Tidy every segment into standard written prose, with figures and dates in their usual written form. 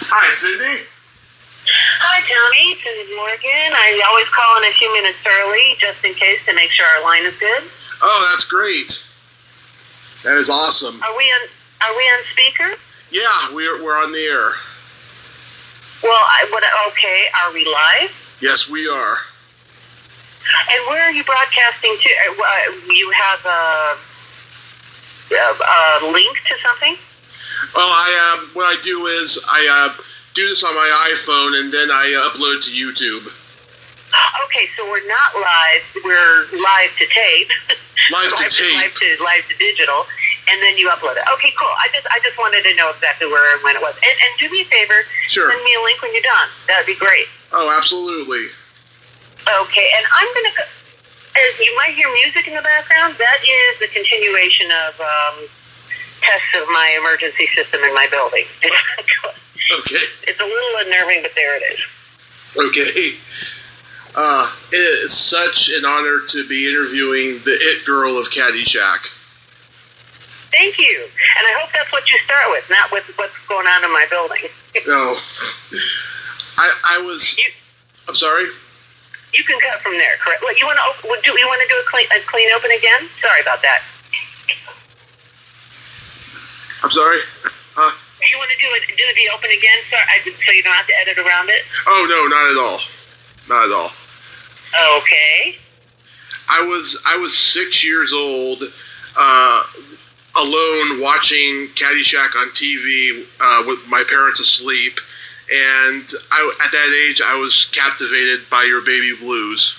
Hi, Sydney. Hi, Tony. This is Morgan. I always call in a few minutes early just in case to make sure our line is good. Oh, that's great. That is awesome. Are we on speaker? Yeah, we're on the air. Well, okay. Are we live? Yes, we are. And where are you broadcasting to? You have a link to something? Well, what I do is I do this on my iPhone and then I upload it to YouTube. Okay, so we're not live. We're live to tape. Live to tape. Live to digital, and then you upload it. Okay, cool. I just wanted to know exactly where and when it was. And do me a favor. Sure. Send me a link when you're done. That would be great. Oh, absolutely. Okay, and I'm going to... You might hear music in the background. That is the continuation of tests of my emergency system in my building. Okay. It's a little unnerving, but there it is. Okay. It is such an honor to be interviewing the it girl of Caddyshack. Thank you. And I hope that's what you start with, not with what's going on in my building. No. I was... I'm sorry? You can cut from there, correct? What, you want to do a clean open again? Sorry about that. I'm sorry? Do you want to do the open again? Sorry, so you don't have to edit around it? Oh, no, not at all. Not at all. Okay. I was 6 years old, alone watching Caddyshack on TV with my parents asleep, and at that age I was captivated by your baby blues.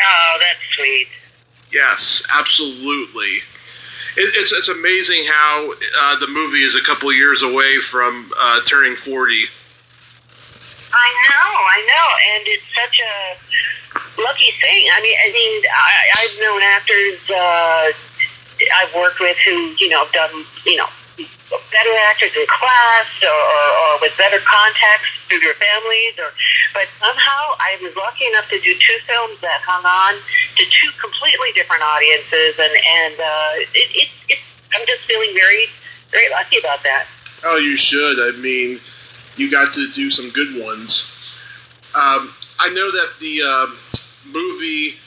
Oh, that's sweet. Yes, absolutely. It's amazing how the movie is a couple years away from turning 40. I know, and it's such a lucky thing. I've known actors I've worked with who, have done, better actors in class or with better contacts through their families, but somehow I was lucky enough to do two films that hung on to two completely different audiences, and I'm just feeling very, very lucky about that. Oh, you should. I mean, you got to do some good ones. I know that the movie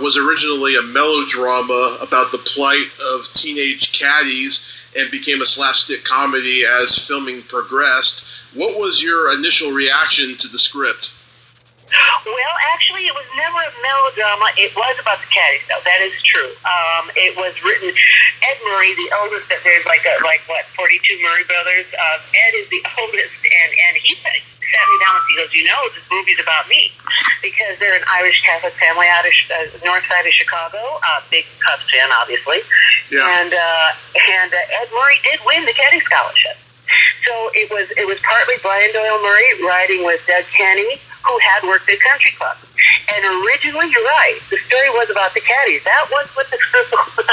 was originally a melodrama about the plight of teenage caddies and became a slapstick comedy as filming progressed. What was your initial reaction to the script? Well, actually, it was never a melodrama. It was about the caddies, though. That is true. It was written... Ed Murray, the oldest, there's 42 Murray brothers. Ed is the oldest, and he sat me down and he goes, this movie's about me. Because they're an Irish Catholic family out of north side of Chicago. Big Cubs fan, obviously. Yeah. And Ed Murray did win the Caddy Scholarship. So it was partly Brian Doyle Murray riding with Doug Kenny, who had worked at country clubs. And originally, you're right, the story was about the caddies. That was what the script was.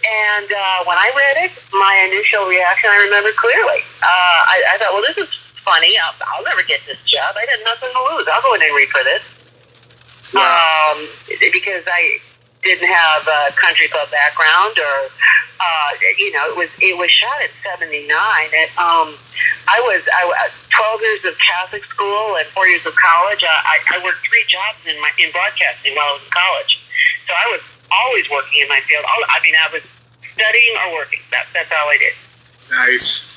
And when I read it, my initial reaction, I remember clearly. I thought, well, this is funny. I'll never get this job. I had nothing to lose. I'll go in and read for this. Wow. Because I didn't have a country club background, or it was shot in '79. And I was 12 years of Catholic school and 4 years of college. I worked 3 jobs in broadcasting while I was in college, so I was always working in my field. I was studying or working. That's all I did. Nice.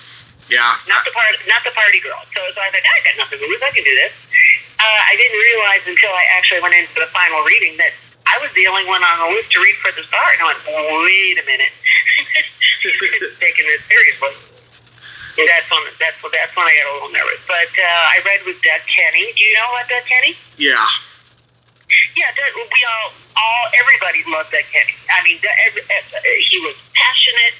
Yeah. Not the party girl. So I thought, I got nothing to lose. I can do this. I didn't realize until I actually went into the final reading that I was the only one on the list to read for the star. And I went, wait a minute. Taking this seriously. And that's when I got a little nervous. But I read with Doug Kenny. Do you know about Doug Kenny? Yeah. Yeah, everybody loved Doug Kenny. He was passionate,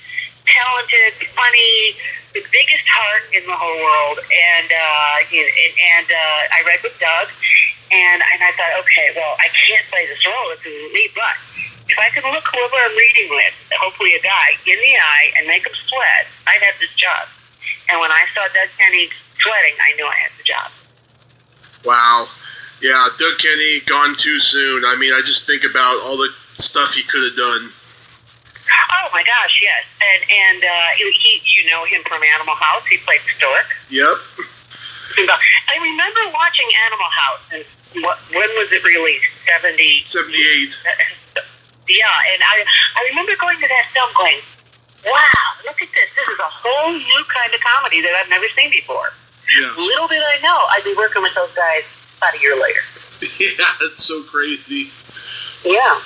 talented, funny, the biggest heart in the whole world. And I read with Doug, and I thought, okay, well, I can't play this role. This isn't me, but if I could look whoever I'm reading with, hopefully a guy, in the eye and make him sweat, I'd have this job. And when I saw Doug Kenny sweating, I knew I had the job. Wow. Yeah, Doug Kenny, gone too soon. I mean, I just think about all the stuff he could have done. Oh my gosh, yes. And he, you know him from Animal House. He played Stork. Yep. I remember watching Animal House, and when was it released? 78. Yeah, and I remember going to that film going, wow, look at this. This is a whole new kind of comedy that I've never seen before. Yeah. Little did I know I'd be working with those guys about a year later. Yeah, it's so crazy. Yeah.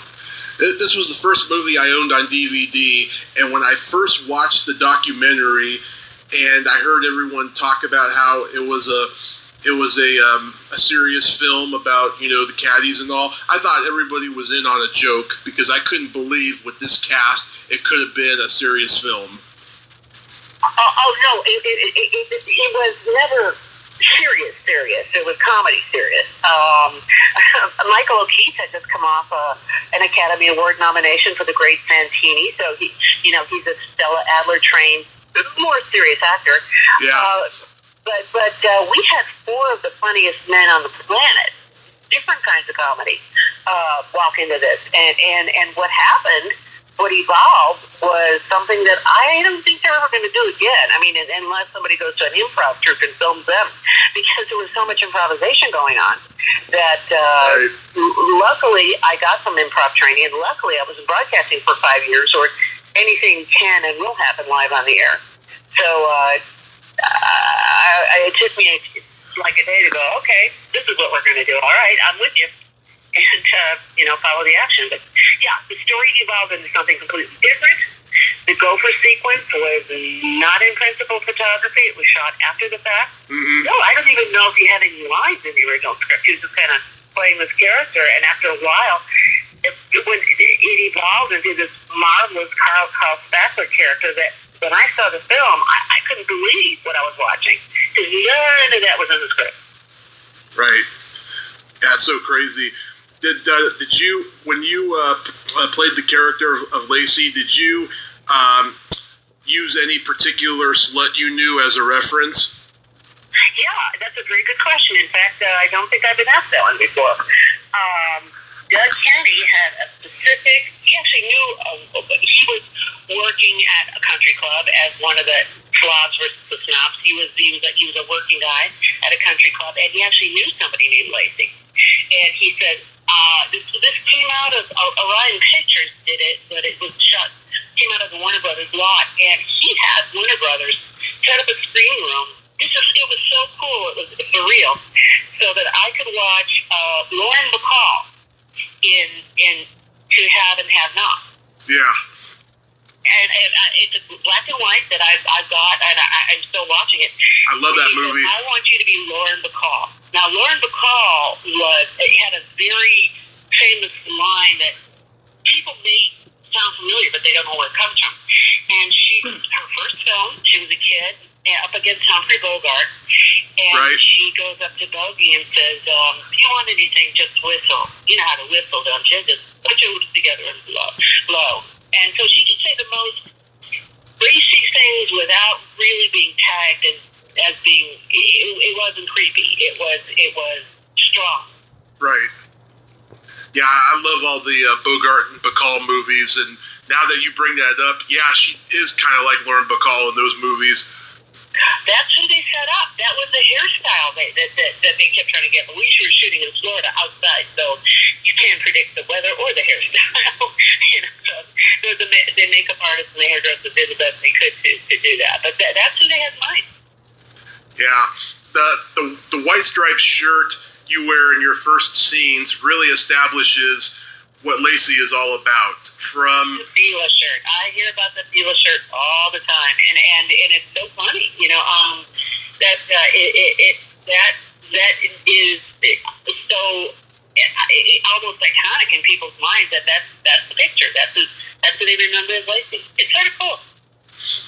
This was the first movie I owned on DVD, and when I first watched the documentary, and I heard everyone talk about how it was a serious film about, you know, the caddies and all, I thought everybody was in on a joke, because I couldn't believe with this cast it could have been a serious film. Oh no, it was never serious. It was comedy serious. Michael O'Keefe had just come off an Academy Award nomination for The Great Santini, so he's a Stella Adler trained, more serious actor. Yeah. But we had four of the funniest men on the planet, different kinds of comedy, walk into this, and what happened. What evolved was something that I don't think they're ever going to do again. I mean, unless somebody goes to an improv troupe and films them, because there was so much improvisation going on that luckily I got some improv training, and luckily I was in broadcasting for 5 years, or anything can and will happen live on the air. So it took me like a day to go, okay, this is what we're going to do. All right, I'm with you. And, follow the action. But, yeah, the story evolved into something completely different. The Gopher Sequence was not in principal photography. It was shot after the fact. Mm-hmm. No, I don't even know if he had any lines in the original script. He was just kind of playing this character. And after a while, it evolved into this marvelous Carl Spackler character that when I saw the film, I couldn't believe what I was watching. Because none of that was in the script. Right. Yeah, it's so crazy. Did you, when you played the character of Lacey, did you use any particular slut you knew as a reference? Yeah, that's a very good question. In fact, I don't think I've been asked that one before. Doug Kenny had a specific, he actually knew, he was working at a country club as one of the slobs versus the snobs. He was a working guy at a country club, and he actually knew somebody named Lacey. And he said, this came out of Orion Pictures did it, but it was came out of the Warner Brothers lot, and he had Warner Brothers set up a screening room. It was so cool. It was surreal, so that I could watch Lauren Bacall in To Have and Have Not. Yeah. And it's a black and white that I've got, and I'm still watching it. I love that movie. Said, I want you to be Lauren Bacall. Now, Lauren Bacall had a very famous line that people may sound familiar, but they don't know where it comes from. And her first film, she was a kid up against Humphrey Bogart, and she goes up to Bogey and says, if you want anything, just whistle. You know how to whistle, don't you? Just put your lips together and blow. And so she could say the most racy things without really being tagged as being, it wasn't creepy. It was strong. Right. Yeah, I love all the Bogart and Bacall movies, and now that you bring that up, yeah, she is kind of like Lauren Bacall in those movies. That's who they set up. That was the hairstyle that they kept trying to get. But we were shooting in Florida outside, so you can't predict the weather or the hairstyle. So the makeup artists and the hairdressers did the best they could to do that. But that's who they had in mind. Yeah, the white striped shirt you wear in your first scenes really establishes what Lacey is all about. From the Fila shirt, I hear about the Fila shirt all the time, and it's so funny, that is so almost iconic in people's minds that's the picture. That's what they remember as Lacey. It's sort of cool.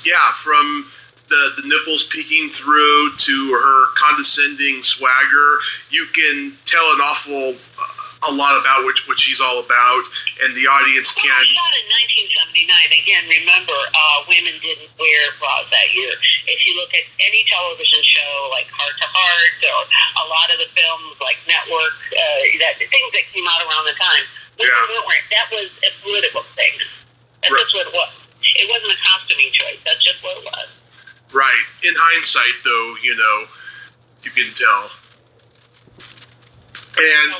Yeah, from the nipples peeking through to her condescending swagger, you can tell an awful a lot about what she's all about, and the audience can. Well, shot in 1979. Again, remember, women didn't wear bras that year. If you look at any television show like Heart to Heart, or a lot of the films like Network, things that came out around the time, women weren't wearing. That was a political thing. That's just what it was. It wasn't a costuming choice. That's just what it was. Right. In hindsight, though, you can tell. And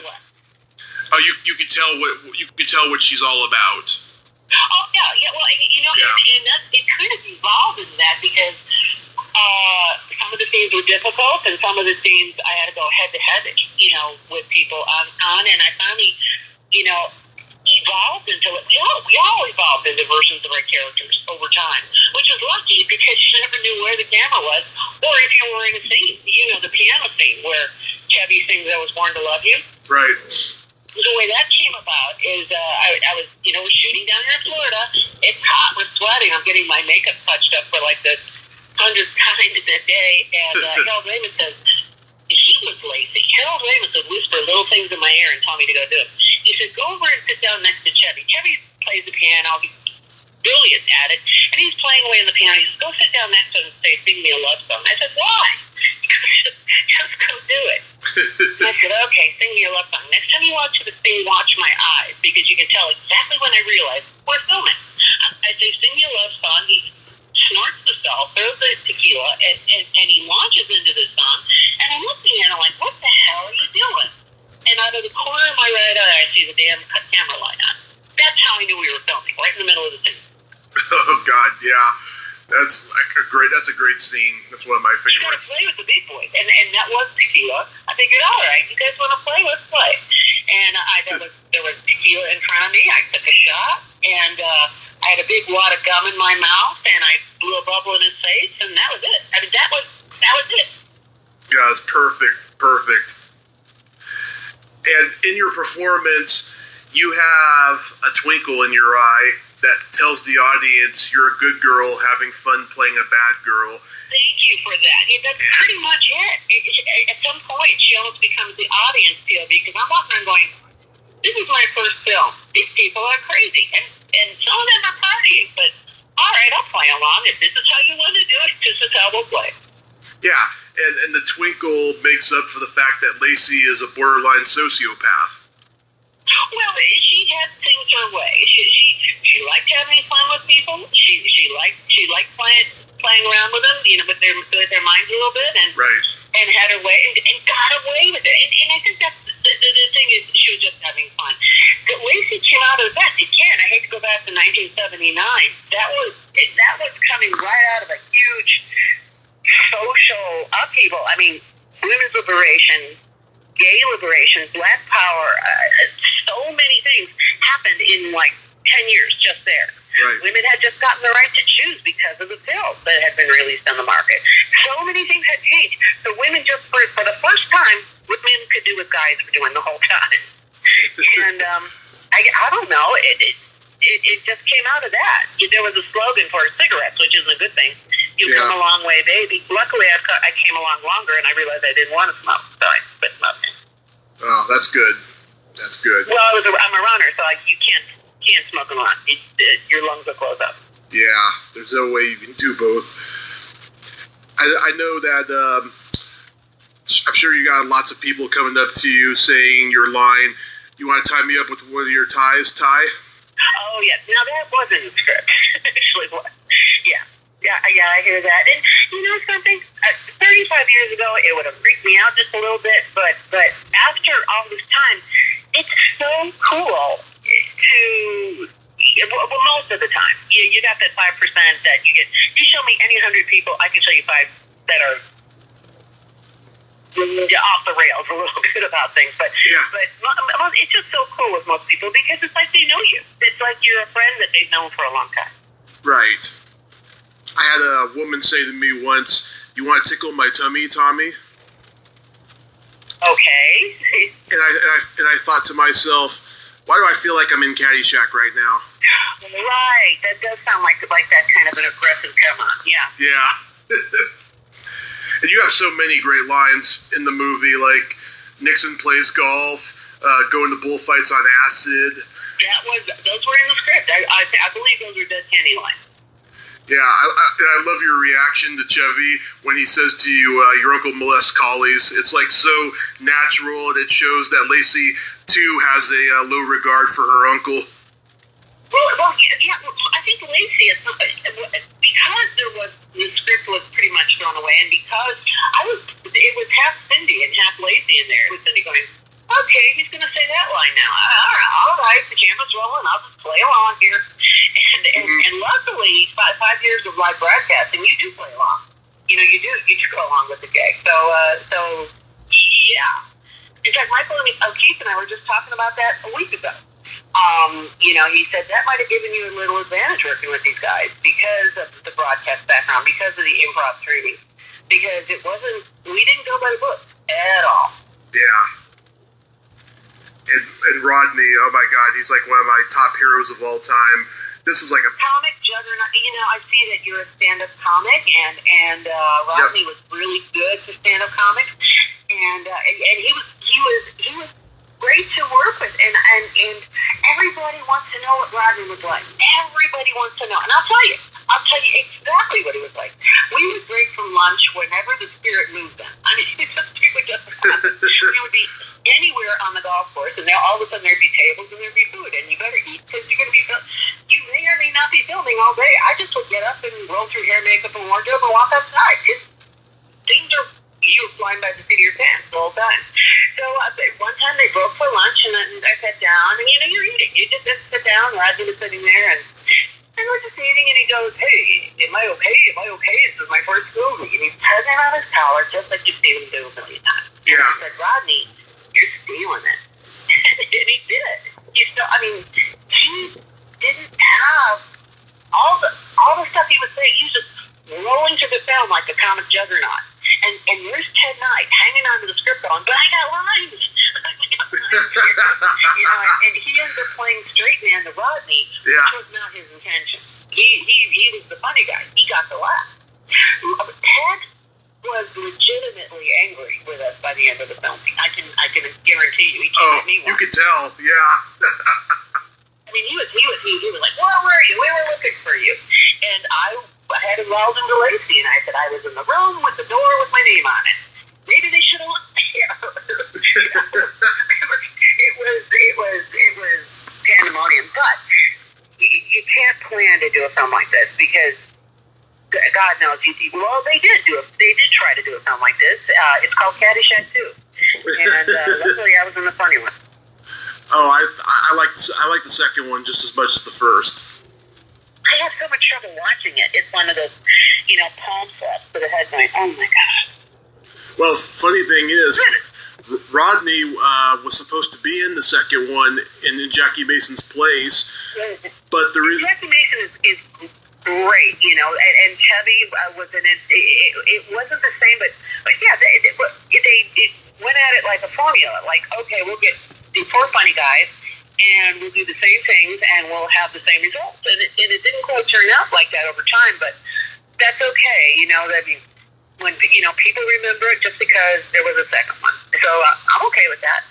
you could tell what she's all about. Oh yeah. Well, and that, it kind of evolved into that because some of the scenes were difficult, and some of the scenes I had to go head to head, with people on, and I finally, evolved into it. We all evolved into versions of our characters over time, which was lucky because you never knew where the camera was, or if you were in a scene, the piano scene where Chevy sings "I Was Born to Love You." Right. The way that came about is I was, was shooting down here in Florida. It's hot, we're sweating. I'm getting my makeup touched up for like the 100th time in a day. And Harold Ramis says, he was lazy. Harold Ramis would whisper little things in my ear and tell me to go do it. He said, go over and sit down next to Chevy. Chevy plays the piano. He's brilliant at it. And he's playing away on the piano. He says, go sit down next to him and say, sing me a love song. I said, why? Just go do it. And I said, okay, sing me a love song. Next time you watch the scene, watch my eyes, because you can tell exactly when I realize we're filming. I say, sing me a love song. He snorts the salt, throws the tequila, and he launches into the song. And I'm looking at him like, what the hell are you doing? And out of the corner of my right eye, I see the damn camera light on. That's how I knew we were filming, right in the middle of the scene. Oh God, yeah. That's a great scene. That's one of my favorites. You gotta play with the big boys, and that was tequila. I figured, all right, you guys want to play? Let's play. And there was tequila in front of me. I took a shot, and I had a big wad of gum in my mouth, and I blew a bubble in his face, and that was it. I mean, that was it. Yeah, it's perfect. And in your performance, you have a twinkle in your eye that tells the audience you're a good girl having fun playing a bad girl. Thank you for that. That's pretty much it. At some point, she almost becomes the audience POV, because I'm walking around going, this is my first film. These people are crazy. And some of them are partying, but all right, I'll play along. If this is how you want to do it, this is how we'll play. Yeah, and the twinkle makes up for the fact that Lacey is a borderline sociopath. Well, she had things her way. She liked having fun with people. She liked playing around with them, with their minds a little bit, and right. And had her way and got away with it. And I think that's the thing is she was just having fun. But Lacey came out of that again. I hate to go back to 1979. That was coming right out of a huge social upheaval. I mean, women's liberation, gay liberation, Black power, so many things happened in like 10 years just there. Right. Women had just gotten the right to choose because of the pills that had been released on the market. So many things had changed. So women just, for the first time, women could do what guys were doing the whole time. And I don't know, it just came out of that. There was a slogan for cigarettes, which isn't a good thing. You've come a long way, baby. Luckily, I came along longer, and I realized I didn't want to smoke, so I quit smoking. Oh, that's good. That's good. Well, I'm a runner, so you can't smoke a lot. Your lungs will close up. Yeah, there's no way you can do both. I know that I'm sure you got lots of people coming up to you saying your line, you want to tie me up with one of your ties, Ty? Oh, yeah. Now, that wasn't the script. Actually, was. Yeah, I hear that. And you know something? 35 years ago, it would have freaked me out just a little bit, but after all this time, it's so cool to, well, most of the time, you got that 5% that you get. You show me any 100 people, I can show you 5 that are off the rails a little bit about things, but it's just so cool with most people because it's like they know you. It's like you're a friend that they've known for a long time. Right. I had a woman say to me once, "You want to tickle my tummy, Tommy?" Okay. And I thought to myself, why do I feel like I'm in Caddyshack right now? Right. That does sound like that kind of an aggressive come on. Yeah. Yeah. And you have so many great lines in the movie, like Nixon plays golf, going to bullfights on acid. Those were in the script. I believe those were Dead Candy lines. Yeah, I love your reaction to Chevy when he says to you, your uncle molests collies. It's like so natural, and it shows that Lacey, too, has a low regard for her uncle. Well, yeah, I think Lacey is because there was the script was pretty much thrown away, and because it was half Cindy and half Lacey in there. It was Cindy going, "Okay, he's going to say that line now. All right, the camera's rolling. I'll just play along here." And luckily, 5 years of live broadcasting, you do play along. You do go along with the gag. So yeah. In fact, Michael O'Keefe and I were just talking about that a week ago. He said that might have given you a little advantage working with these guys because of the broadcast background, because of the improv training, because we didn't go by the book at all. Yeah. And Rodney, oh my God, he's like one of my top heroes of all time. This was like a comic juggernaut. I see that you're a stand-up comic, and Rodney was really good to stand-up comics, and he was great to work with, and everybody wants to know what Rodney was like. Everybody wants to know, and I'll tell you exactly what he was like. We would break from lunch whenever the spirit moved them. I mean, it would just happen. We would be anywhere on the golf course, and all of a sudden there'd be tables and there'd be food, and you better eat because you're going to be. You may or may not be filming all day. I just would get up and roll through hair, makeup, and wardrobe and walk outside. Things are. You were flying by the seat of your pants the whole time. So one time they broke for lunch, and I sat down, and you're eating. You just sit down. Rodney was sitting there, and we're just eating, and he goes, "Hey, am I okay? Am I okay? This is my first movie." And he's tugging on his collar just like you've seen him do a million times. Yeah. And I said, "Rodney, you're stealing it." And he did. He didn't have all the stuff he was saying. He was just rolling through the film like a comic juggernaut. And there's Ted Knight hanging onto the script going, "But I got lines." And he ends up playing straight man to Rodney, which was not his intention. He was the funny guy. He got the laugh. Ted was legitimately angry with us by the end of the film. I can guarantee you. He came at me once. You could tell, yeah. I mean, he was like, "Where were you? We were looking for you." And I had involved into Lacey, and I said I was in the room with the door with my name on it. Maybe they should have looked there. It was pandemonium. But you can't plan to do a film like this because God knows well, they did try to do a film like this. It's called Caddyshack 2, and luckily I was in the funny one. Oh, I like the second one just as much as the first. I have so much trouble watching it. It's one of those, palm sweats to the head going, "Oh my God." Well, funny thing is, Rodney was supposed to be in the second one in Jackie Mason's place, but the reason Jackie Mason is great, and Chevy was in it. It wasn't the same, but yeah, they went at it like a formula. Like, okay, we'll get the 4 funny guys, and we'll do the same things, and we'll have the same results. And it didn't quite turn out like that over time, but that's okay. When people remember it just because there was a second one. So I'm okay with that.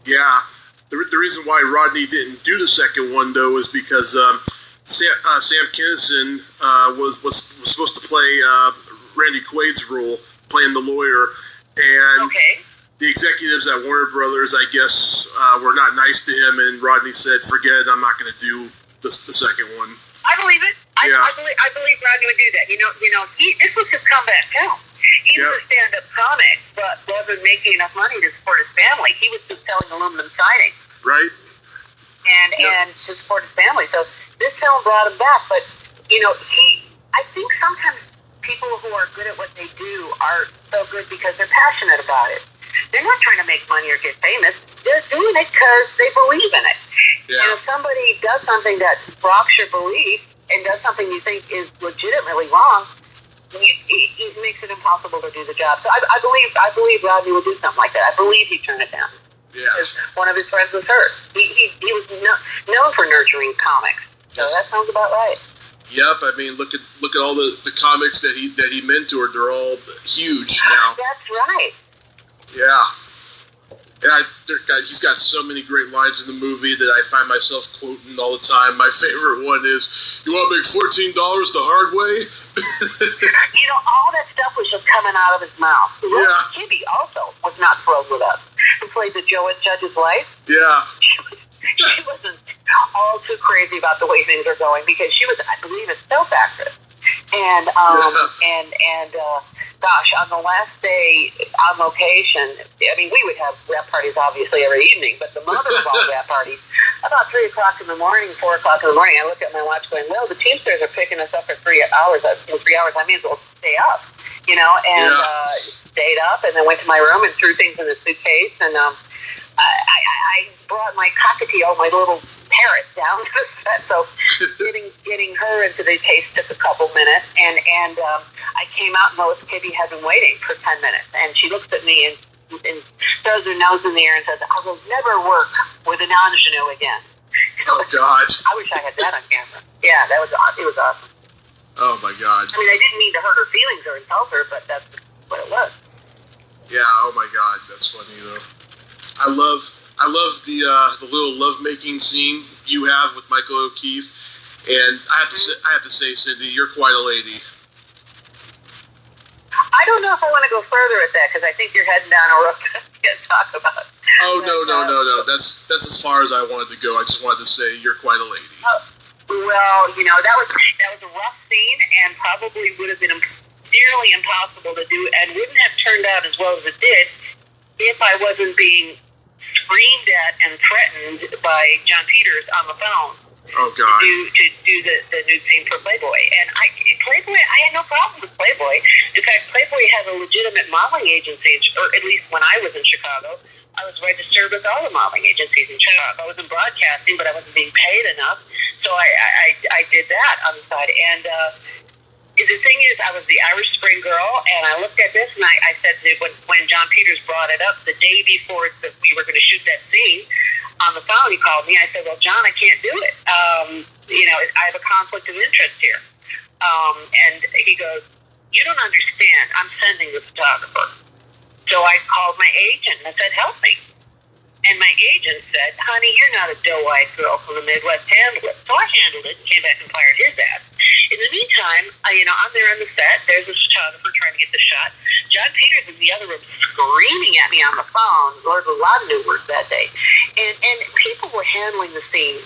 Yeah. The reason why Rodney didn't do the second one, though, is because Sam Kinison was supposed to play Randy Quaid's role, playing the lawyer, and the executives at Warner Brothers, I guess, were not nice to him, and Rodney said, "Forget it, I'm not going to do the second one." I believe it. I believe Rodney would do that. This was his comeback film. He was a stand-up comic, but wasn't making enough money to support his family. He was just selling aluminum siding. Right. And to support his family. So this film brought him back. But, I think sometimes people who are good at what they do are so good because they're passionate about it. They're not trying to make money or get famous. They're doing it because they believe in it. Yeah. And if somebody does something that rocks your belief and does something you think is legitimately wrong, it makes it impossible to do the job. So I believe Rodney would do something like that. I believe he'd turn it down. Yes. One of his friends was hurt. He was known for nurturing comics. So that sounds about right. Yep. I mean, look at all the comics that he mentored. They're all huge now. That's right. Yeah. And he's got so many great lines in the movie that I find myself quoting all the time. My favorite one is, "You want to make $14 the hard way?" All that stuff was just coming out of his mouth. Yeah. Kibbe also was not thrilled with us, who played the Judge's wife. Yeah. She wasn't all too crazy about the way things are going because she was, I believe, a soap actress. And gosh, on the last day on location, I mean, we would have rap parties obviously every evening, but the mother of all rap parties, about 3 o'clock in the morning, 4 o'clock in the morning, I looked at my watch going, well, the Teamsters are picking us up for 3 hours. In 3 hours, I may as well stay up, and stayed up and then went to my room and threw things in the suitcase. And I brought my cockatiel, my little parrot, down to the set. So getting her into the case took a couple minutes. And I came out and Lois Kitty had been waiting for 10 minutes. And she looks at me and throws her nose in the air and says, I will never work with an ingenue again. Oh, God. I wish I had that on camera. Yeah, it was awesome. Oh, my God. I mean, I didn't mean to hurt her feelings or insult her, but that's what it was. Yeah, oh, my God. That's funny, though. I love the little lovemaking scene you have with Michael O'Keefe. And I have to say, Cindy, you're quite a lady. I don't know if I want to go further at that because I think you're heading down a road I can't talk about. Oh, no. That's as far as I wanted to go. I just wanted to say you're quite a lady. Well, that was a rough scene and probably would have been nearly impossible to do and wouldn't have turned out as well as it did if I wasn't being screamed at and threatened by John Peters on the phone. Oh, God. To do the nude scene for Playboy. And Playboy, I had no problem with Playboy. In fact, Playboy has a legitimate modeling agency, or at least when I was in Chicago, I was registered with all the modeling agencies in Chicago. I was in broadcasting, but I wasn't being paid enough. So I did that on the side. And the thing is, I was the Irish Spring girl, and I looked at this, and I said to when John Peters brought it up the day before we were going to shoot that scene, on the phone, he called me. I said, well, John, I can't do it. I have a conflict of interest here. And he goes, you don't understand. I'm sending the photographer. So I called my agent and I said, help me. And my agent said, honey, you're not a doe-eyed girl from the Midwest. Handle it. So I handled it and came back and fired his ass. In the meantime, I'm there on the set. There's a photographer trying to get the shot. John Peters in the other room screaming at me on the phone. There was a lot of new words that day. And people were handling the scene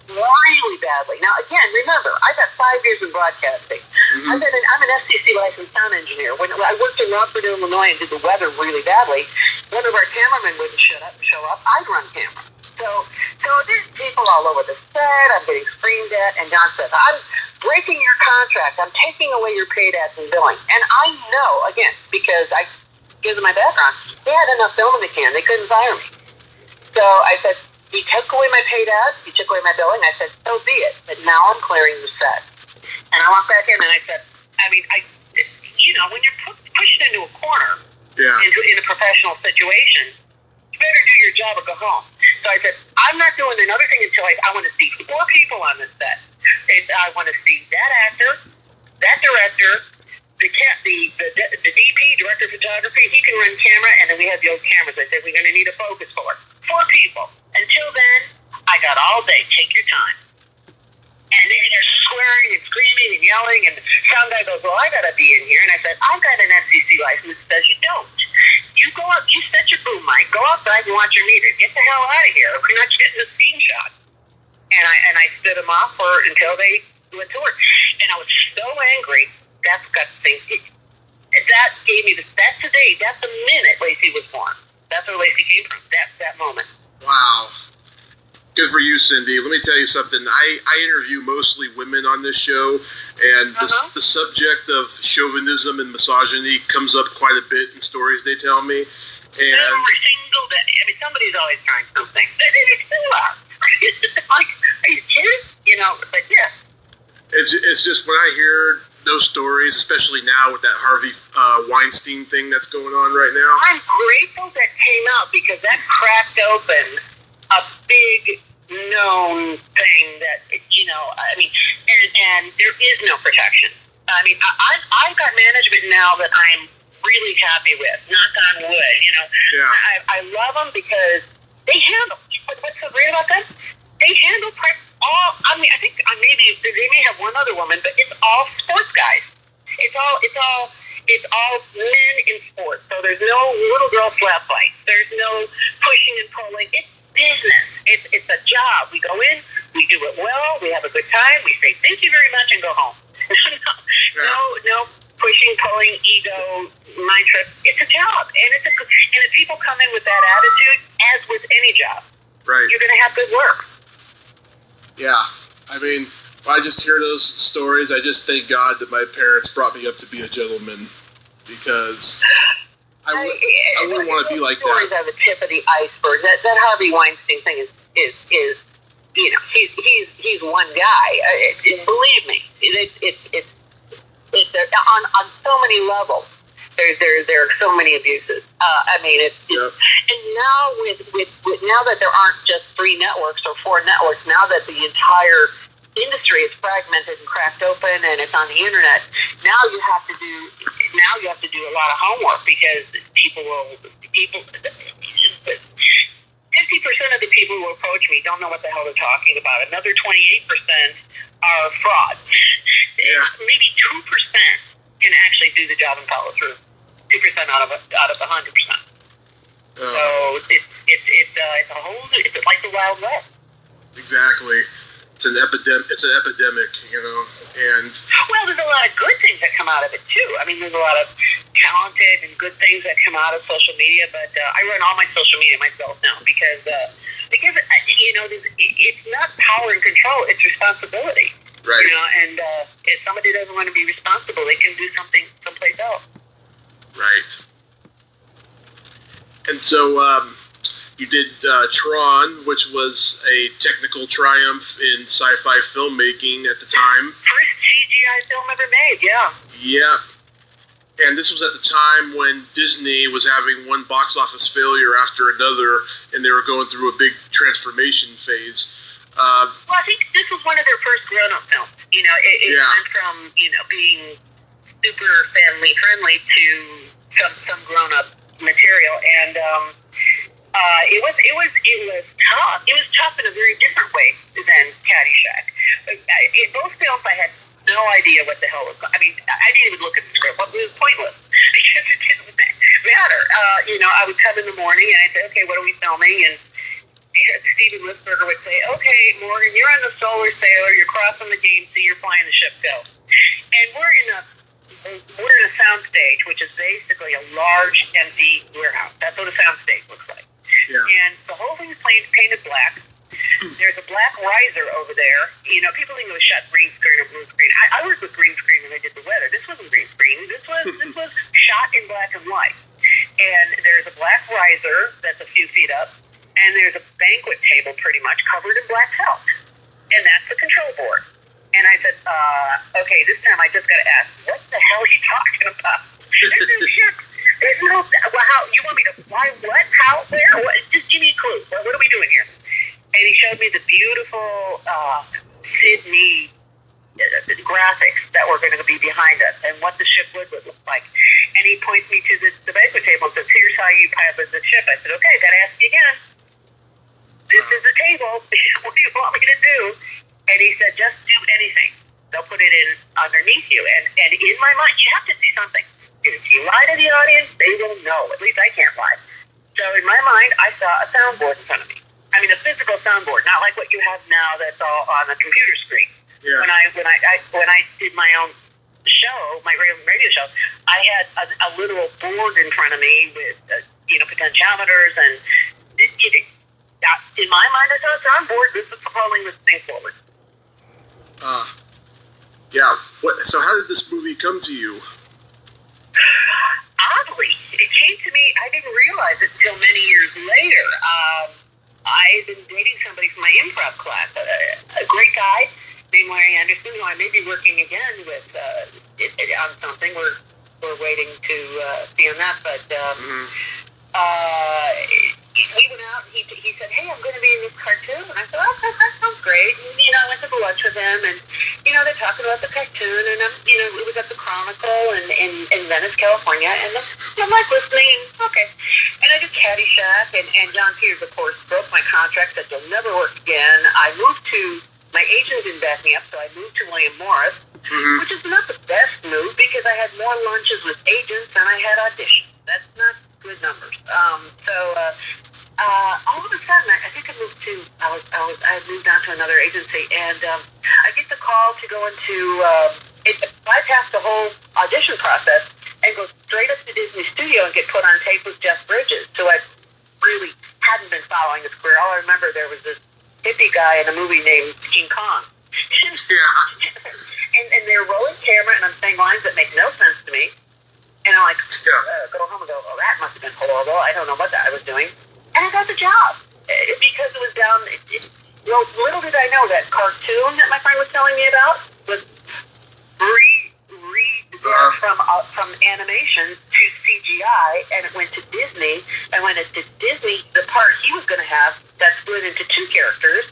really badly. Now, again, remember, I've got 5 years in broadcasting. Mm-hmm. I'm an FCC licensed sound engineer. When I worked in Rockford, Illinois, and did the weather really badly, one of our cameramen wouldn't show up. I'd run camera. So there's people all over the set. I'm getting screamed at. And John says, I'm breaking your contract. I'm taking away your paid ads and billing. And I know, again, because because of my background, they had enough film in the can. They couldn't fire me. So I said, he took away my paid ads. He took away my billing. I said, so be it. But now I'm clearing the set. And I walked back in and I said, when you're pushed into a corner in a professional situation, you better do your job or go home. So I said, I'm not doing another thing until I want to see 4 people on this set. I want to see that actor, that director, the DP, director of photography. He can run camera, and then we have the old cameras. I said, we're going to need a focus for it. 4 people. Until then, I got all day. Take your time. And they're swearing and screaming and yelling, and some guy goes, well, I got to be in here. And I said, I've got an FCC license that says you don't. You go out, you set your boom mic, go outside and watch your meter. Get the hell out of here. We're not getting a scene shot. And I stood them off until they went to work. And I was so angry. That's got the thing. That gave me that's the day. That's the minute Lacey was born. That's where Lacey came from. That moment. Wow. Good for you, Cindy. Let me tell you something. I interview mostly women on this show, and the subject of chauvinism and misogyny comes up quite a bit in stories they tell me. And every single day. I mean, somebody's always trying something. They still are. Like, are you kidding? But yeah. It's just when I hear those stories, especially now with that Harvey Weinstein thing that's going on right now. I'm grateful that came out because that cracked open a big known thing that, and there is no protection. I mean, I've got management now that I'm really happy with, knock on wood, Yeah. I love them because they handle, what's so great about them? They handle all, I think maybe they may have one other woman, but it's all sports guys. It's all men in sports. So there's no little girl slap fight. There's no pushing and pulling. It's business. It's a job. We go in, We do it well. We have a good time. We say thank you very much and go home. No pushing, pulling, ego, mind trip. It's a job, and and if people come in with that attitude, as with any job, right, you're going to have good work. Yeah, I mean, when I just hear those stories, I just thank God that my parents brought me up to be a gentleman, because I wouldn't want to be like that. Stories are the tip of the iceberg. That Harvey Weinstein thing is he's one guy. Believe me, it's on so many levels. There are so many abuses. I mean, and now with now that there aren't just 3 networks or 4 networks, now that the entire industry is fragmented and cracked open and it's on the internet, now you have to do a lot of homework, because 50% of the people who approach me don't know what the hell they're talking about. Another 28% are frauds. Yeah. Maybe 2% can actually do the job and follow through. 2% out of 100%. So it's a whole. It's like the Wild West. Exactly. It's an epidemic, and well, there's a lot of good things that come out of it too. I mean, there's a lot of talented and good things that come out of social media. But I run all my social media myself now because it's not power and control; it's responsibility. Right. And if somebody doesn't want to be responsible, they can do something someplace else. Right. And so you did Tron, which was a technical triumph in sci-fi filmmaking at the time. First CGI film ever made, yeah. Yeah. And this was at the time when Disney was having one box office failure after another, and they were going through a big transformation phase. Well, I think this was one of their first grown-up films. It went from being super family-friendly to some grown-up material, and it was tough. It was tough in a very different way than Caddyshack. In both films, I had no idea what the hell was. I mean, I didn't even look at the script. It was pointless because it didn't matter. I would come in the morning and I'd say, "Okay, what are we filming?" And Steven Lisberger would say, "Okay, Morgan, you're on the Solar Sailor. You're crossing the game, so you're flying the ship Go." And we're in a sound stage, which is basically a large empty warehouse. That's what a sound stage looks like. Yeah. And the whole thing's painted black. There's a black riser over there. People think it was shot green screen or blue screen. I worked with green screen when I did the weather. This wasn't green screen. This was shot in black and white. And there's a black riser that's a few feet up, and there's a banquet table pretty much covered in black felt. And that's the control board. And I said, okay, this time I just got to ask, what the hell are you talking about? There's no ship. There's no, how, you want me to fly what? How? Where? What? Just give me a clue. What are we doing here? And he showed me the beautiful Sydney graphics that were going to be behind us and what the ship would look like. And he points me to the banquet table and says, "Here's how you pilot the ship." I said, "Okay, I got to ask you again. This is the table. What do you want me to do?" And he said, "Just do anything. They'll put it in underneath you." And in my mind, you have to see something. If you lie to the audience, they will know. At least I can't lie. So in my mind, I saw a soundboard in front of me. I mean, a physical soundboard, not like what you have now that's all on a computer screen. Yeah. When I did my own show, my radio show, I had a little board in front of me with potentiometers, and in my mind, I saw a soundboard. This is propelling this thing forward. Yeah. So how did this movie come to you? Oddly, it came to me. I didn't realize it until many years later. I've been dating somebody from my improv class, a great guy named Larry Anderson, who I may be working again with on something. We're waiting to see on that, but we went out. And he said, "Hey, I'm going to be in this cartoon," and I said, "Okay, that sounds great." And, I went to lunch with him, and they're talking about the cartoon, and it was at the Chronicle in Venice, California, and I'm like listening, okay. And I did Caddyshack, and John Peters, of course, broke my contract, said you'll never work again. I moved to, my agent didn't back me up, so I moved to William Morris, which is not the best move because I had more lunches with agents than I had auditions. That's not good numbers. All of a sudden, I think think I moved to. I had moved on to another agency, and I get the call to go into. It bypassed the whole audition process and go straight up to Disney Studio and get put on tape with Jeff Bridges. So I really hadn't been following his career. All I remember, there was this hippie guy in a movie named King Kong. Yeah. and they're rolling camera, and I'm saying lines that make no sense to me. And I'm like, go home and go, oh, that must have been horrible. I don't know what I was doing. And I got the job because it was down. Well, little did I know that cartoon that my friend was telling me about was from animation to CGI, and it went to Disney. And when it did Disney, the part he was going to have that split into two characters,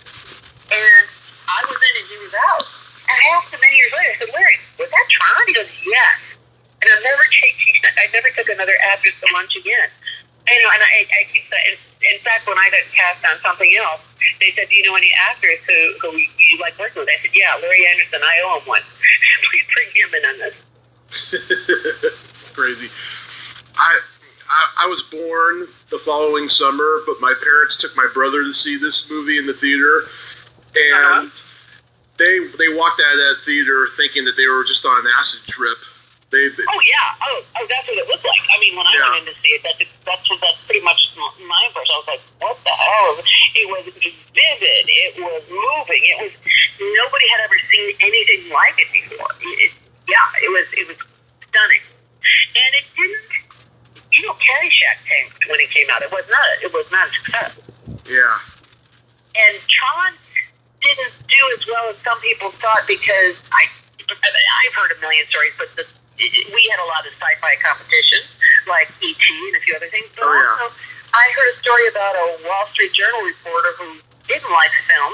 and I was in and he was out. And I asked him many years later, I said, Larry, was that Tron? He goes, yes. And I never took another actress to lunch again. And I keep that. In fact, when I got cast on something else, they said, do you know any actors who you like working with? I said, yeah, Larry Anderson, I owe him one. Please bring him in on this. It's crazy. I was born the following summer, but my parents took my brother to see this movie in the theater, and they walked out of that theater thinking that they were just on an acid trip. Oh yeah. Oh, that's what it looked like. I mean, when I went in to see it, that's pretty much my impression. I was like, what the hell? It was vivid. It was moving. It was nobody had ever seen anything like it before. It was stunning, and it didn't. Caddyshack tanked when it came out. It was not a success. Yeah. And Tron didn't do as well as some people thought because I've heard a million stories, but we had a lot of sci-fi competition, like E.T. and a few other things. But also, I heard a story about a Wall Street Journal reporter who didn't like the film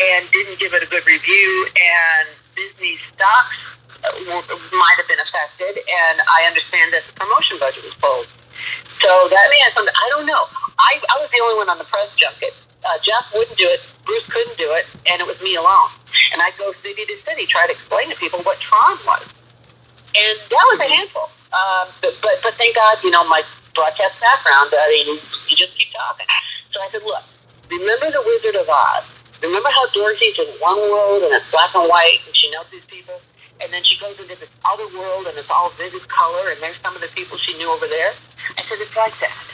and didn't give it a good review, and Disney's stocks might have been affected, and I understand that the promotion budget was pulled. So that may have something. I don't know. I was the only one on the press junket. Jeff wouldn't do it. Bruce couldn't do it, and it was me alone. And I'd go city to city, try to explain to people what Tron was. And that was a handful. But thank God, my broadcast background, you just keep talking. So I said, look, remember the Wizard of Oz? Remember how Dorothy's in one world and it's black and white and she knows these people? And then she goes into this other world and it's all vivid color and there's some of the people she knew over there? I said, it's like that.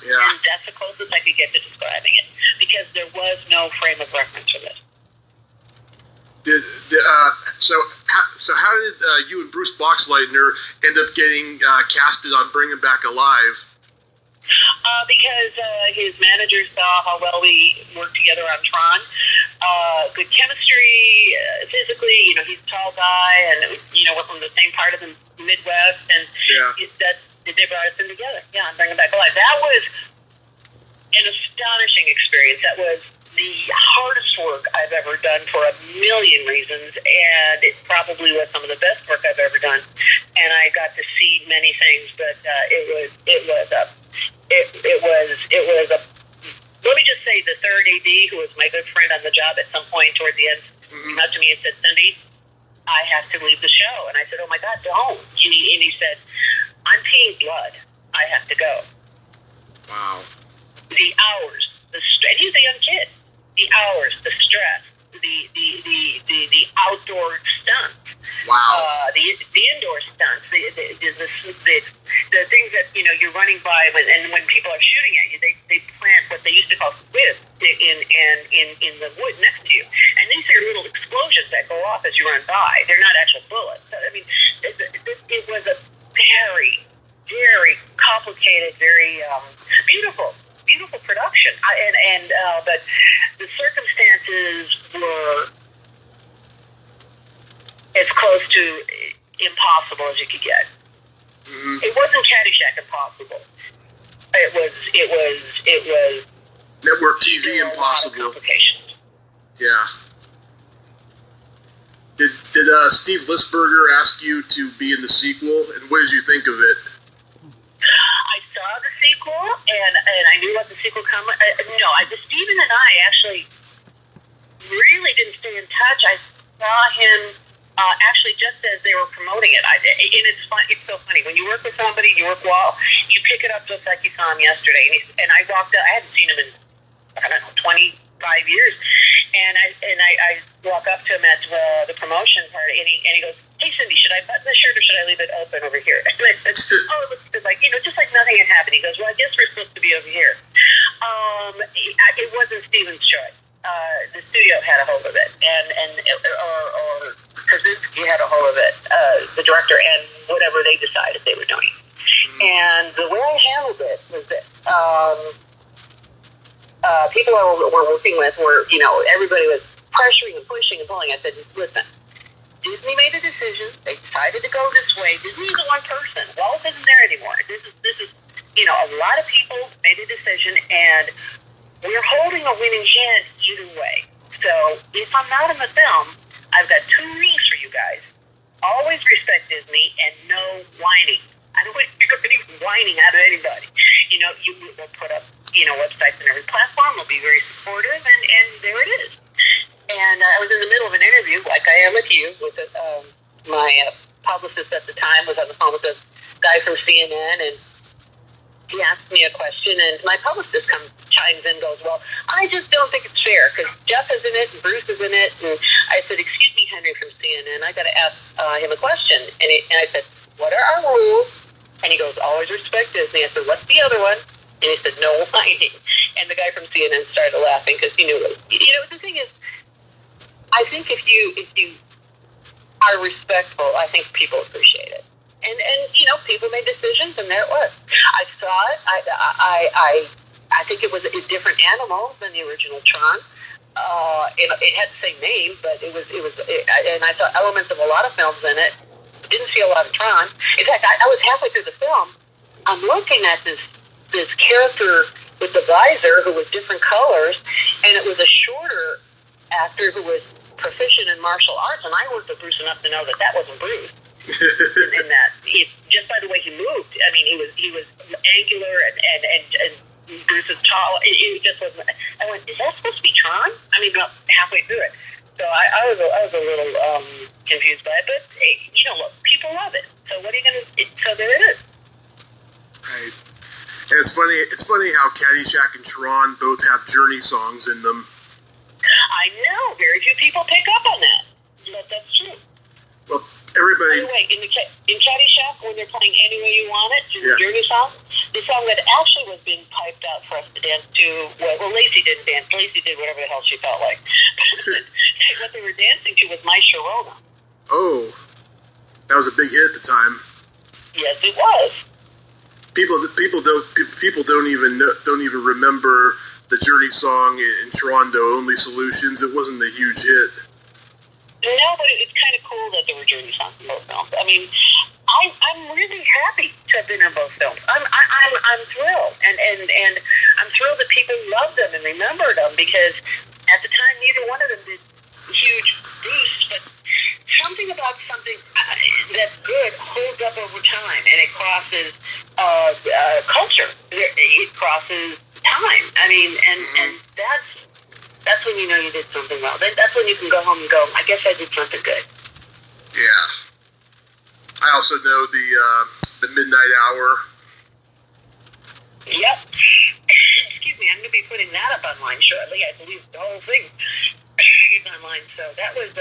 Yeah. And that's the closest I could get to describing it, because there was no frame of reference for this. So how did you and Bruce Boxleitner end up getting casted on Bring Him Back Alive? Because his manager saw how well we worked together on Tron. Good chemistry, physically. He's a tall guy, and we're from the same part of the Midwest, and they brought us in together. Yeah, and Bring Him Back Alive. That was an astonishing experience. That was the hardest work I've ever done for a million reasons, and it probably was some of the best work I've ever done. And I got to see many things, but it was a. Let me just say, the third AD, who was my good friend on the job at some point toward the end, came up to me and said, Cindy, I have to leave the show. And I said, oh my God, don't. And he said, I'm peeing blood. I have to go. Wow. The hours, and he was a young kid. The hours, the stress, the outdoor stunts. Wow. The indoor stunts, the things that you're running by when people are shooting at you, they plant what they used to call squibs in the wood next to you, and these are little explosions that go off as you run by. They're not actual bullets. I mean, it was a very, very complicated, very beautiful production, but the circumstances were as close to impossible as you could get. Mm-hmm. It wasn't Caddyshack impossible. It was network TV impossible. Yeah. Did Steve Lisberger ask you to be in the sequel, and what did you think of it? I saw the sequel, and I knew about the sequel coming. Steven and I actually really didn't stay in touch. I saw him actually just as they were promoting it. And it's fun. It's so funny when you work with somebody, you work well. You pick it up just like you saw him yesterday. And I walked out. I hadn't seen him in I don't know, 25 years. And I walk up to him at the promotion party, and he goes, "Hey, Cindy, should I button the shirt or should I leave it open over here?" And I said, "Oh, it looks good," like, just like nothing had happened. He goes, "Well, I guess we're supposed to be over here." It wasn't Steven's choice. The studio had a hold of it, or Krasinski had a hold of it, the director, and whatever they decided they were doing. And the way I handled it was that people I were working with were, everybody was pressuring and pushing and pulling. I said, "Listen, Disney made a decision. They decided to go this way. Disney isn't one person. Walt isn't there anymore. This is a lot of people made a decision, and we're holding a winning hand either way. So if I'm not in the film, I've got 2 rings for you guys. Always respect Disney and no whining. I don't want any whining out of anybody. You will put up, websites on every platform. We'll be very supportive, and there it is." And I was in the middle of an interview, like I am with you, with my publicist at the time was on the phone with a guy from CNN, and he asked me a question, and my publicist chimes in and goes, "Well, I just don't think it's fair, because Jeff is in it, and Bruce is in it." And I said, "Excuse me, Henry from CNN, I got to ask him a question." And I said, "What are our rules?" And he goes, "Always respect Disney." I said, "What's the other one?" And he said, "No whining." And the guy from CNN started laughing, because he knew it. The thing is, I think if you are respectful, I think people appreciate it. And people made decisions, and there it was. I saw it. I think it was a different animal than the original Tron. It had the same name, but it was, and I saw elements of a lot of films in it. Didn't see a lot of Tron. In fact, I was halfway through the film. I'm looking at this character with the visor who was different colors, and it was a shorter actor who was proficient in martial arts, and I worked with Bruce enough to know that wasn't Bruce. In that, just by the way he moved, I mean, he was angular, and Bruce is tall. It just wasn't. I went, "Is that supposed to be Tron?" I mean, about halfway through it. So I was a little confused by it, but look, people love it. So what are you gonna? So there it is. Right. And it's funny how Caddyshack and Tron both have Journey songs in them. I know. Very few people pick up on that, but that's true. Well, everybody. By the way, in Caddyshack, when they're playing "Any Way You Want It," the Journey song, the song that actually was being piped out for us to dance to. Well, Lacey didn't dance. Lacey did whatever the hell she felt like. What they were dancing to was "My Sharona." Oh, that was a big hit at the time. Yes, it was. People don't even remember the Journey song in Toronto, Only Solutions. It wasn't a huge hit. No, but it's kind of cool that there were Journey songs in both films. I mean, I'm really happy to have been in both films. I'm thrilled, and I'm thrilled that people loved them and remembered them, because at the time neither one of them did huge boosts, but something about something that's good holds up over time, and it crosses culture. It crosses time. I mean, and that's when you know you did something well. That's when you can go home and go, "I guess I did something good." Yeah. I also know the Midnight Hour. Yep. Excuse me, I'm going to be putting that up online shortly. I believe the whole thing is online. So that was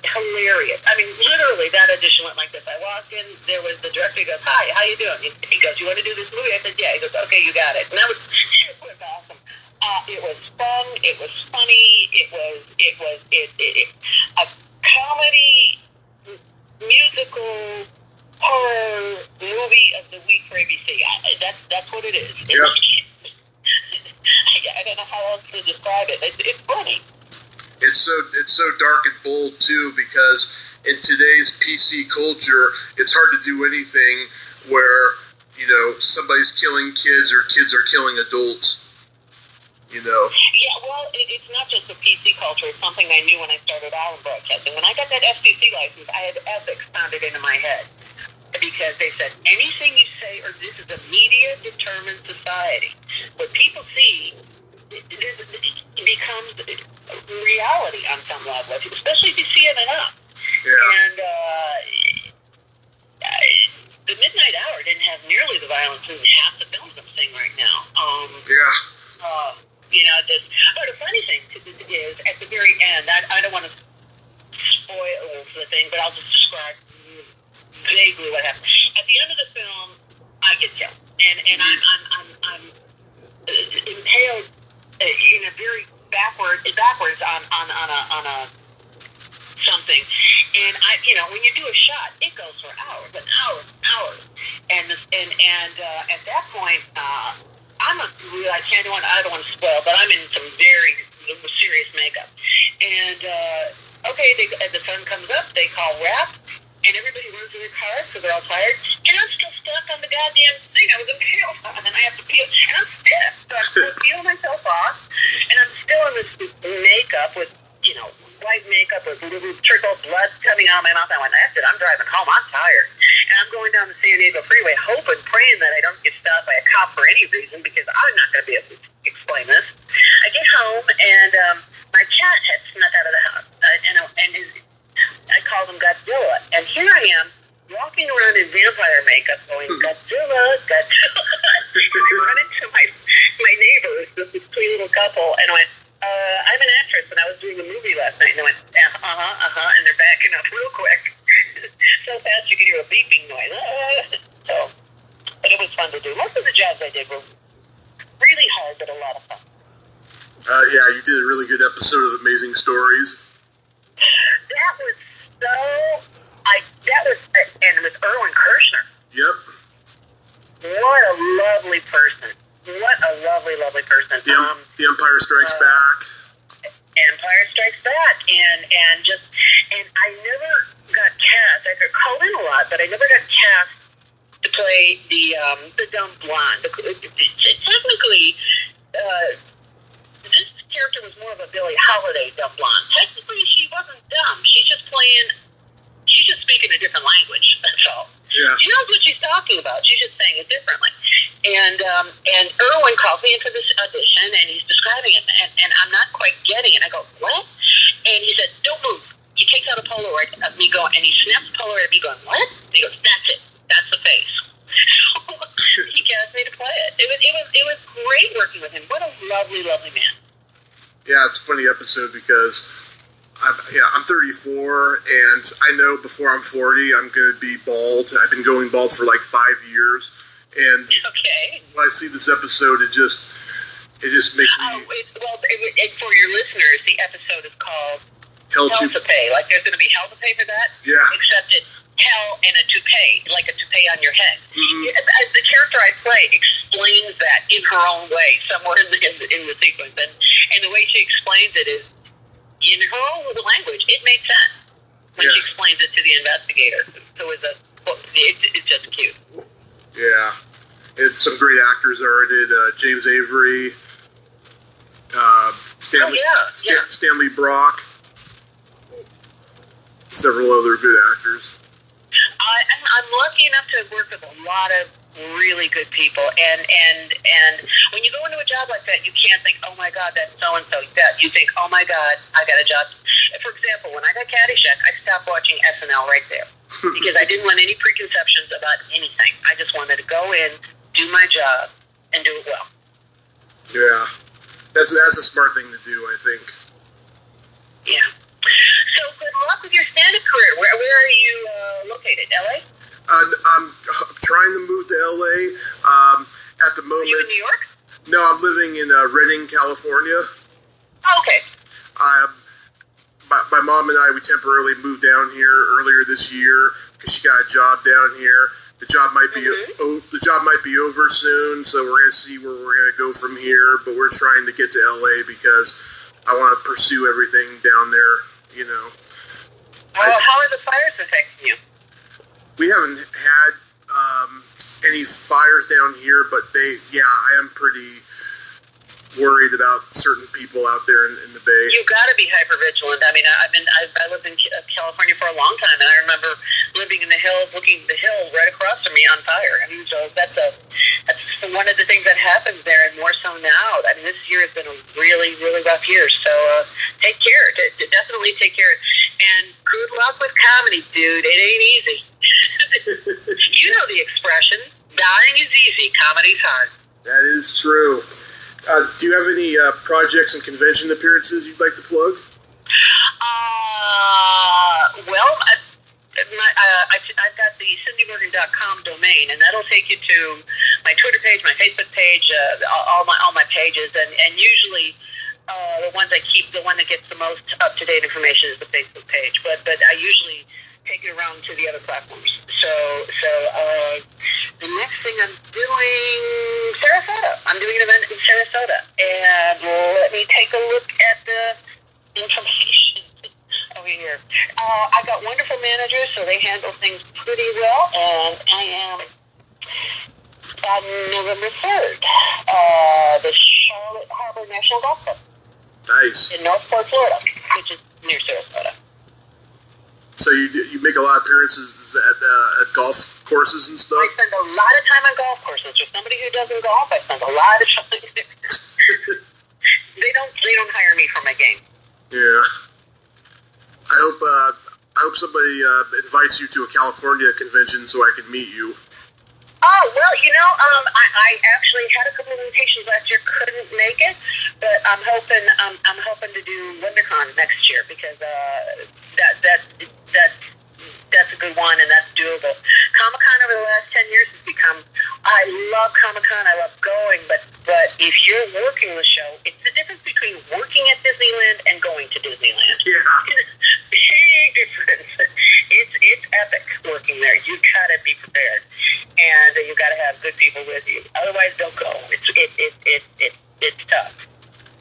hilarious. I mean, literally, that audition went like this. I walked in, there was the director. He goes, "Hi, how you doing?" He goes, "You want to do this movie?" I said, "Yeah." He goes, "Okay, you got it." And that was awesome. It was fun. It was funny. It was a comedy, musical, horror movie of the week for ABC. That's what it is. Yep. I don't know how else to describe it. It's funny. It's so dark and bold too, because in today's PC culture, it's hard to do anything where somebody's killing kids or kids are killing adults. Yeah, well, it's not just the PC culture. It's something I knew when I started out in broadcasting. When I got that FCC license, I had ethics pounded into my head, because they said anything you say, or this is a media-determined society. What people see it becomes reality on some level, especially if you see it enough. Yeah. And the Midnight Hour didn't have nearly the violence in half the films I'm seeing right now. Yeah. But the funny thing is, at the very end, I don't want to spoil the thing, but I'll just describe vaguely what happened. At the end of the film, I get killed, and I'm impaled in a very backwards on a something, and when you do a shot, it goes for hours and hours and hours, and at that point, I don't want to spoil, but I'm in some very serious makeup, and the sun comes up, they call wrap, and everybody runs to their cars because they're all tired, and I'm still stuck on the goddamn thing I was impaled on, and I have to peel, and I'm stiff, so I have to peel myself off, and I'm still in this makeup with, white makeup with little trickle blood coming out of my mouth. I went, that's it, I'm driving home, I'm tired. And I'm going down the San Diego freeway hoping, praying that I don't get stopped by a cop for any reason, because I'm not going to be able to explain this. I get home, and my cat had snuck out of the house, I called him Godzilla. And here I am, walking around in vampire makeup going, Godzilla, Godzilla. And I run into my neighbors, this sweet little couple, and I went, I'm an actress, and I was doing a movie last night. And they went, and they're backing up real quick. So fast you could hear a beeping noise. But it was fun to do. Most of the jobs I did were really hard, but a lot of fun. Yeah, you did a really good episode of Amazing Stories. And with Erwin Kirshner. Yep. What a lovely person. What a lovely person. The Empire Strikes Back. Empire Strikes Back. And I never got cast. I got called in a lot, but I never got cast to play the dumb blonde. Technically, this character was more of a Billie Holiday dumb blonde. Technically, she wasn't dumb. She's just speaking a different language. That's all. Yeah. She knows what she's talking about. She's just saying it differently. And Erwin calls me into this audition, and he's describing it, and I'm not quite getting it. I go, what? And he said, don't move. He takes out a Polaroid of me going, and he snaps a Polaroid of me going, what? And he goes, that's it. That's the face. So he cast me to play it. It was great working with him. What a lovely man. Yeah, it's a funny episode because I'm 34, and I know before I'm 40, I'm going to be bald. I've been going bald for like 5 years, and when I see this episode, it just makes me. For your listeners, the episode is called Hell to Pay. Like there's going to be hell to pay for that. Yeah. Except it's hell and a toupee, like a toupee on your head. Mm-hmm. The character I play explains that in her own way somewhere in the sequence, and the way she explains it is. In her own language, it made sense when she explains it to the investigator. So it's just cute. Yeah. It's some great actors are in it. James Avery, Stanley Brock, several other good actors. I'm lucky enough to work with a lot of really good people, and when you go into a job like that, you can't think, oh my God, that's so and so. You think, oh my God, I got a job. For example, when I got Caddyshack, I stopped watching SNL right there because I didn't want any preconceptions about anything. I just wanted to go in, do my job, and do it well. Yeah, that's a smart thing to do, I think. Yeah. So good luck with your stand-up career. Where are you located? LA? I'm trying to move to LA. At the moment. Are you in New York? No, I'm living in Redding, California. Oh, okay. My mom and I, we temporarily moved down here earlier this year because she got a job down here. The job might be over soon, so we're going to see where we're going to go from here. But we're trying to get to LA because I want to pursue everything down there. How are the fires affecting you? We haven't had any fires down here, but I am pretty worried about certain people out there in the Bay. You've got to be hyper vigilant. I mean, I lived in California for a long time, and I remember living in the hills, looking at the hill right across from me on fire. I mean, so that's one of the things that happens there, and more so now. I mean, this year has been a really, really rough year. So take care. Definitely take care. And good luck with comedy, dude. It ain't easy. You know the expression, dying is easy, comedy's hard. That is true. Do you have any projects and convention appearances you'd like to plug? Well, I've got the cindymorgan.com domain, and that'll take you to my Twitter page, my Facebook page, all my pages, and usually the ones I keep, the one that gets the most up-to-date information is the Facebook page. But I usually take it around to the other platforms. So the next thing I'm doing, Sarasota. I'm doing an event in Sarasota, and let me take a look at the information over here. I got wonderful managers, so they handle things pretty well, and I am on November 3rd, the Charlotte Harbor National Golf Club. Nice. In Northport, Florida, which is near Sarasota. So you make a lot of appearances at golf courses and stuff? I spend a lot of time on golf courses. For somebody who doesn't golf, I spend a lot of time there. They don't hire me for my game. Yeah. I hope somebody invites you to a California convention so I can meet you. Oh, well, I actually had a couple of invitations last year, couldn't make it, but I'm hoping to do WonderCon next year because that's a good one and that's doable. Comic-Con over the last 10 years has become, I love Comic-Con, I love going, but if you're working the show, it's the difference between working at Disneyland and going to Disneyland. Yeah. Big difference. It's epic working there. You gotta be prepared, and you gotta have good people with you. Otherwise, don't go. It's tough.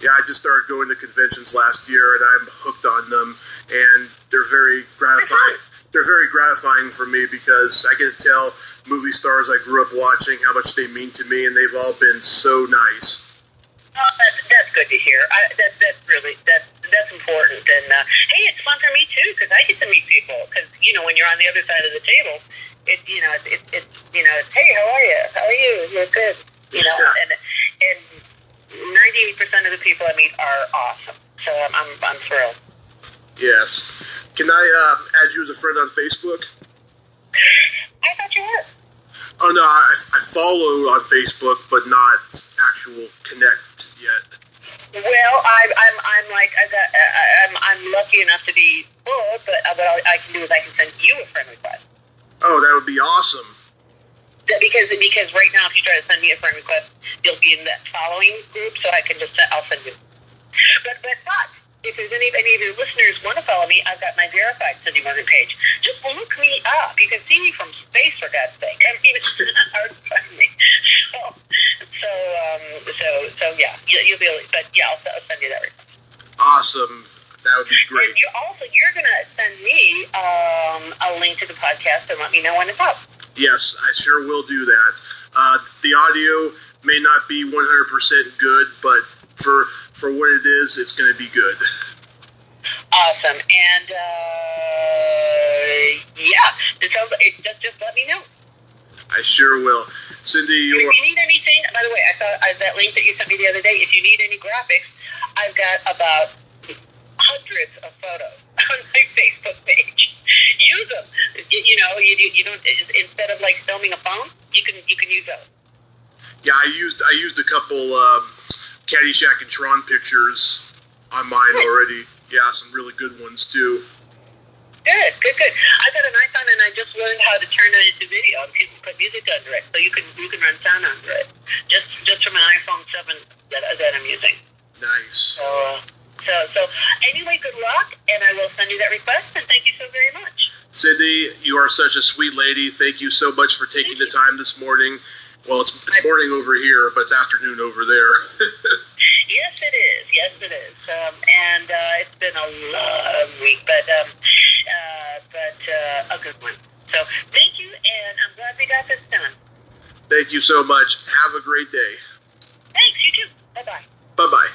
Yeah, I just started going to conventions last year, and I'm hooked on them, and they're very gratifying. They're very gratifying for me because I get to tell movie stars I grew up watching how much they mean to me, and they've all been so nice. Oh, that's good to hear. That's important, and hey, it's fun for me too because I get to meet people. Because when you're on the other side of the table, it's hey, how are you? How are you? You're good. And 98% of the people I meet are awesome. So I'm thrilled. Yes. Can I add you as a friend on Facebook? I thought you were. Oh no, I follow on Facebook, but not actual connect yet. Well, I'm lucky enough to be full, but what I can do is I can send you a friend request. Oh, that would be awesome. Because right now, if you try to send me a friend request, you'll be in that following group, so I'll send you. But if there's any of your listeners want to follow me, I've got my verified Cindy Morgan page. Just look me up. You can see me from space, for God's sake. I mean, it's not hard to find me. So yeah, you'll be able to, but yeah, I'll send you that request. Awesome. That would be great. And you're going to send me a link to the podcast and let me know when it's up. Yes, I sure will do that. The audio may not be 100% good, but for what it is, it's going to be good. Awesome. And just let me know. I sure will. Cindy, if you need anything, by the way, I saw that link that you sent me the other day. If you need any graphics, I've got about hundreds of photos on my Facebook page. Use them. You don't, instead of like filming a phone, you can use those. Yeah, I used a couple Caddyshack and Tron pictures on mine already. Yeah, some really good ones too. Good. I got an iPhone and I just learned how to turn it into video and people put music under it, so you can run sound under it. Just from an iPhone 7 that I'm using. Nice. So anyway, good luck, and I will send you that request. And thank you so very much. Cindy, you are such a sweet lady. Thank you so much for taking the time this morning. Well, it's morning over here, but it's afternoon over there. Yes, it is. And it's been a long week, but a good one. So thank you, and I'm glad we got this done. Thank you so much. Have a great day. Thanks. You too. Bye-bye. Bye-bye.